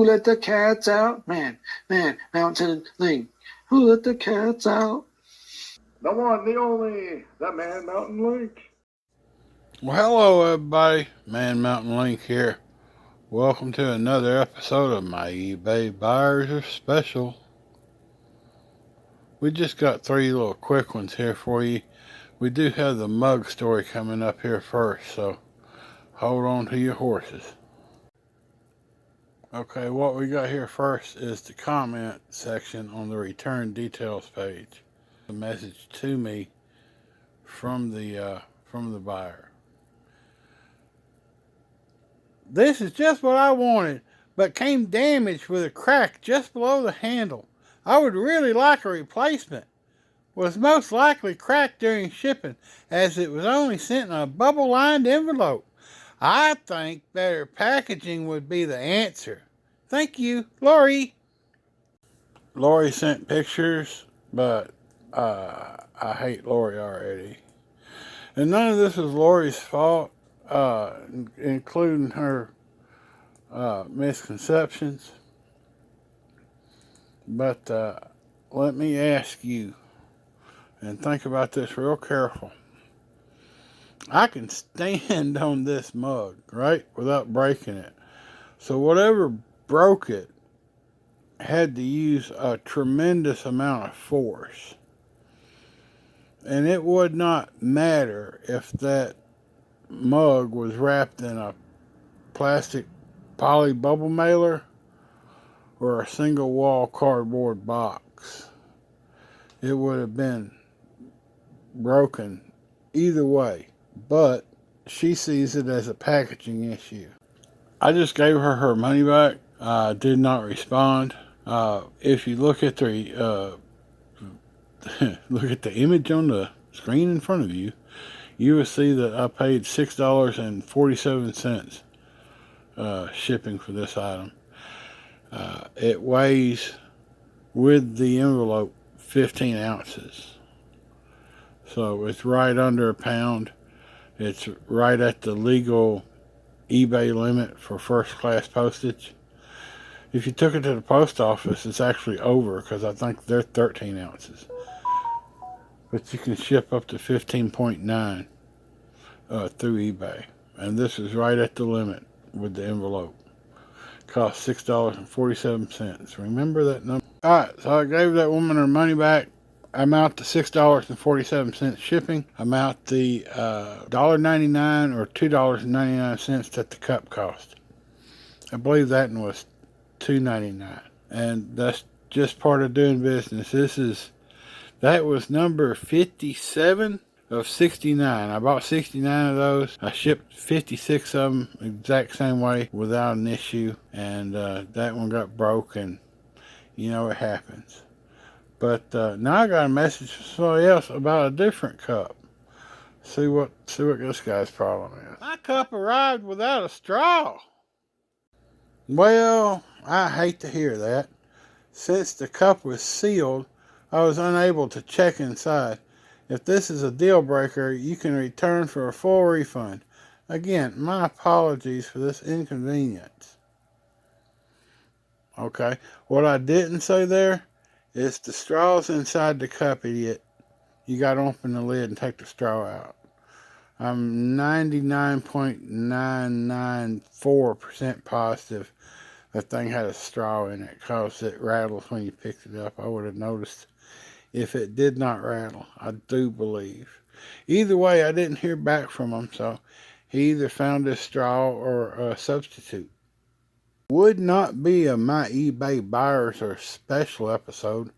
Who let the cats out? Man, Mountain Link. Who let the cats out? The one, the only, the Man Mountain Link. Well, hello everybody, Man Mountain Link here. Welcome to another episode of my eBay Buyers Are Special. We just got three little quick ones here for you. We do have the mug story coming up here first, so hold on to your horses. Okay, what we got here first is the comment section on the return details page. A message to me from the buyer. This is just what I wanted, but came damaged with a crack just below the handle. I would really like a replacement. Was most likely cracked during shipping, as it was only sent in a bubble-lined envelope. I think better packaging would be the answer. Thank you, Lori. Lori sent pictures, but I hate Lori already. And none of this is Lori's fault, including her misconceptions. But let me ask you, and think about this real careful. I can stand on this mug, right, without breaking it. So whatever broke it had to use a tremendous amount of force. And it would not matter if that mug was wrapped in a plastic poly bubble mailer or a single wall cardboard box. It would have been broken either way, but she sees it as a packaging issue. I just gave her her money back. Did not respond. If you look at the look at the image on the screen in front of you, you will see that I paid $6.47 shipping for this item. It weighs, with the envelope, 15 ounces. So it's right under a pound. It's right at the legal eBay limit for first class postage. If you took it to the post office, it's actually over, because I think they're 13 ounces. But you can ship up to 15.9 through eBay. And this is right at the limit with the envelope. Cost $6.47. Remember that number? Alright, so I gave that woman her money back. I'm out to $6.47 shipping. I'm out the $1.99 or $2.99 that the cup cost. I believe that one was $2.99. And that's just part of doing business. That was number 57 of 69. I bought 69 of those. I shipped 56 of them exact same way without an issue. And that one got broken. You know, it happens. But now I got a message from somebody else about a different cup. See what this guy's problem is. My cup arrived without a straw. Well, I hate to hear that. Since the cup was sealed, I was unable to check inside. If this is a deal breaker, you can return for a full refund. Again, my apologies for this inconvenience. Okay, what I didn't say there is the straw's inside the cup, idiot. You gotta open the lid and take the straw out. I'm 99.994% positive that thing had a straw in it, because it rattles when you picked it up. I would have noticed if it did not rattle. I do believe. Either way, I didn't hear back from him, so he either found a straw or a substitute. Would not be a My eBay Buyers Are Special episode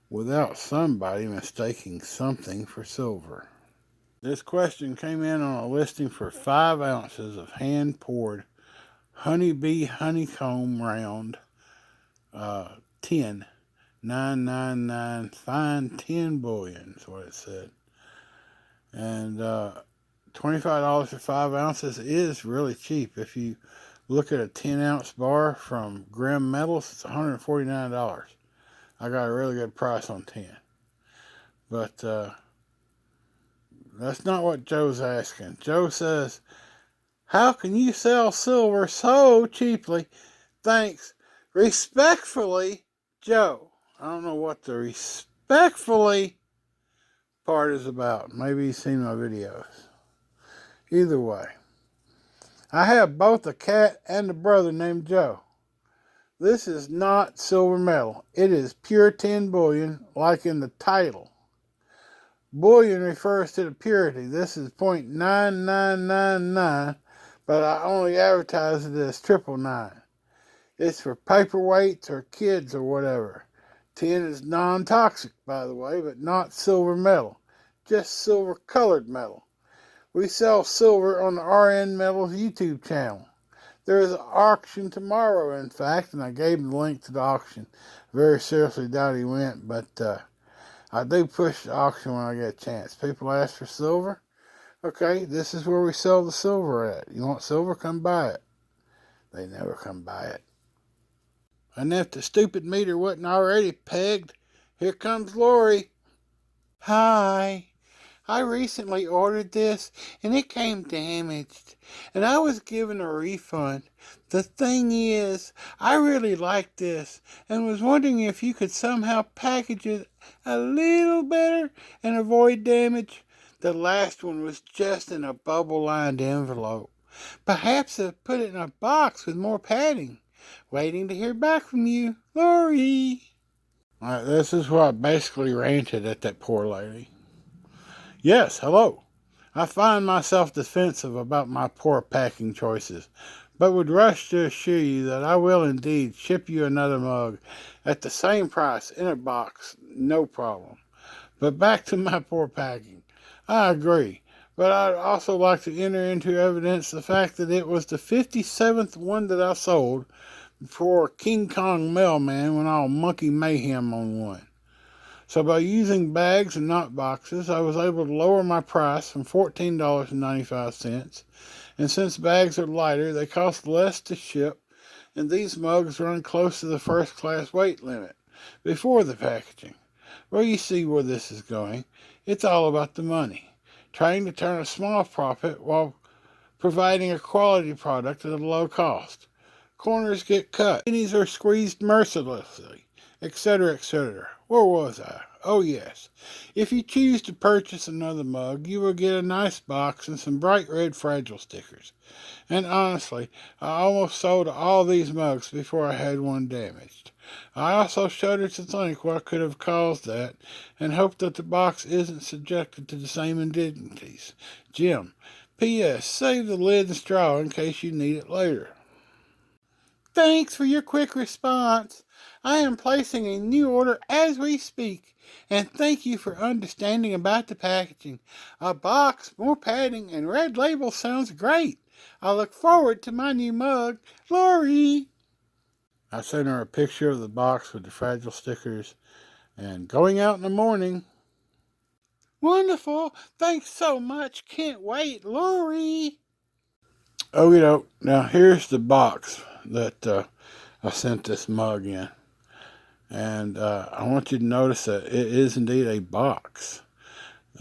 without somebody mistaking something for silver. This question came in on a listing for 5 ounces of hand-poured honeybee honeycomb round tin. 999 fine tin bullion is what it said. And $25 for 5 ounces is really cheap. If you look at a 10-ounce bar from Grim Metals, it's $149. I got a really good price on 10. But that's not what Joe's asking. Joe says, how can you sell silver so cheaply? Thanks. Respectfully, Joe. I don't know what the respectfully part is about. Maybe he's seen my videos. Either way, I have both a cat and a brother named Joe. This is not silver metal. It is pure tin bullion, like in the title. Bullion refers to the purity. This is 0.9999, but I only advertise it as 999. It's for paperweights or kids or whatever. Tin is non-toxic, by the way, but not silver metal. Just silver-colored metal. We sell silver on the RN Metals YouTube channel. There is an auction tomorrow, in fact, and I gave him the link to the auction. Very seriously doubt he went, but I do push the auction when I get a chance. People ask for silver. Okay, this is where we sell the silver at. You want silver? Come buy it. They never come buy it. And if the stupid meter wasn't already pegged, here comes Lori. Hi. I recently ordered this and it came damaged and I was given a refund. The thing is, I really like this and was wondering if you could somehow package it a little better and avoid damage. The last one was just in a bubble-lined envelope. Perhaps put it in a box with more padding. Waiting to hear back from you, Lori. This is where I basically ranted at that poor lady. Yes, hello. I find myself defensive about my poor packing choices, but would rush to assure you that I will indeed ship you another mug at the same price in a box, no problem. But back to my poor packing. I agree, but I'd also like to enter into evidence the fact that it was the 57th one that I sold before King Kong Mailman went all monkey mayhem on one. So by using bags and not boxes, I was able to lower my price from $14.95. And since bags are lighter, they cost less to ship, and these mugs run close to the first class weight limit before the packaging. Well, you see where this is going. It's all about the money. Trying to turn a small profit while providing a quality product at a low cost. Corners get cut. Pennies are squeezed mercilessly, etc., etc. Where was I? Oh, yes. If you choose to purchase another mug, you will get a nice box and some bright red Fragile stickers. And honestly, I almost sold all these mugs before I had one damaged. I also shudder to think what could have caused that, and hope that the box isn't subjected to the same indignities. Jim, P.S. Save the lid and straw in case you need it later. Thanks for your quick response. I am placing a new order as we speak, and thank you for understanding about the packaging. A box, more padding, and red label sounds great. I look forward to my new mug, Lori. I sent her a picture of the box with the Fragile stickers and going out in the morning. Wonderful. Thanks so much. Can't wait, Lori. Oh, now here's the box that I sent this mug in. And I want you to notice that it is indeed a box,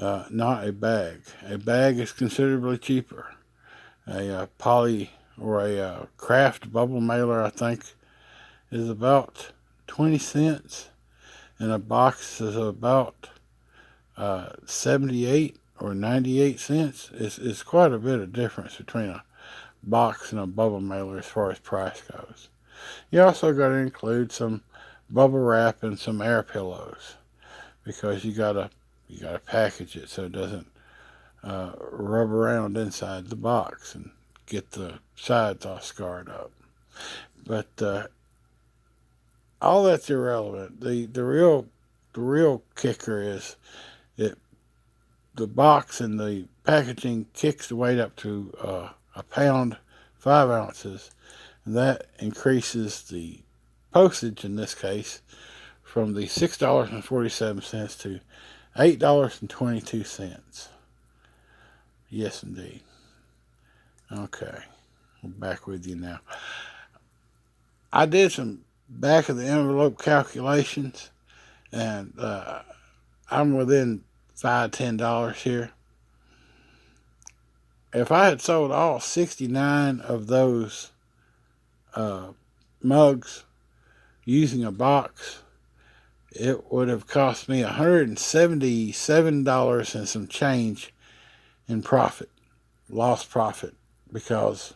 not a bag. A bag is considerably cheaper. A poly or a craft bubble mailer, I think, is about 20 cents. And a box is about 78 or 98 cents. It's quite a bit of difference between a box and a bubble mailer as far as price goes. You also got to include some bubble wrap and some air pillows because you gotta package it so it doesn't rub around inside the box and get the sides all scarred up. But all that's irrelevant. The real kicker is that the box and the packaging kicks the weight up to a pound 5 ounces, and that increases the postage in this case from the $6.47 to $8.22. Yes, indeed. Okay, we're back with you now. I did some back of the envelope calculations, and I'm within $5-10 here. If I had sold all 69 of those mugs using a box, it would have cost me $177 and some change in profit, lost profit, because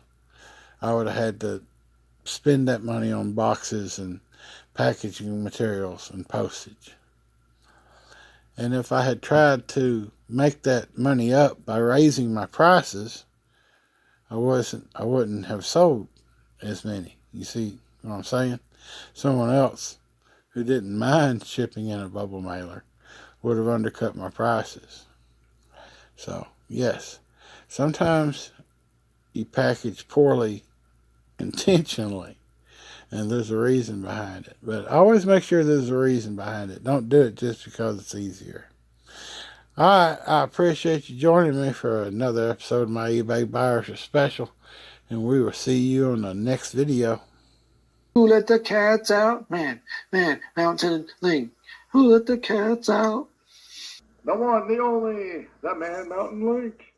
I would have had to spend that money on boxes and packaging materials and postage. And if I had tried to make that money up by raising my prices, I wouldn't have sold as many. You see what I'm saying? Someone else who didn't mind shipping in a bubble mailer would have undercut my prices. So, yes, sometimes you package poorly intentionally, and there's a reason behind it. But always make sure there's a reason behind it. Don't do it just because it's easier. All right, I appreciate you joining me for another episode of my eBay Buyers Are Special, and we will see you on the next video. Who let the cats out? Man, mountain link. Who let the cats out? The one, the only, the Man Mountain Link.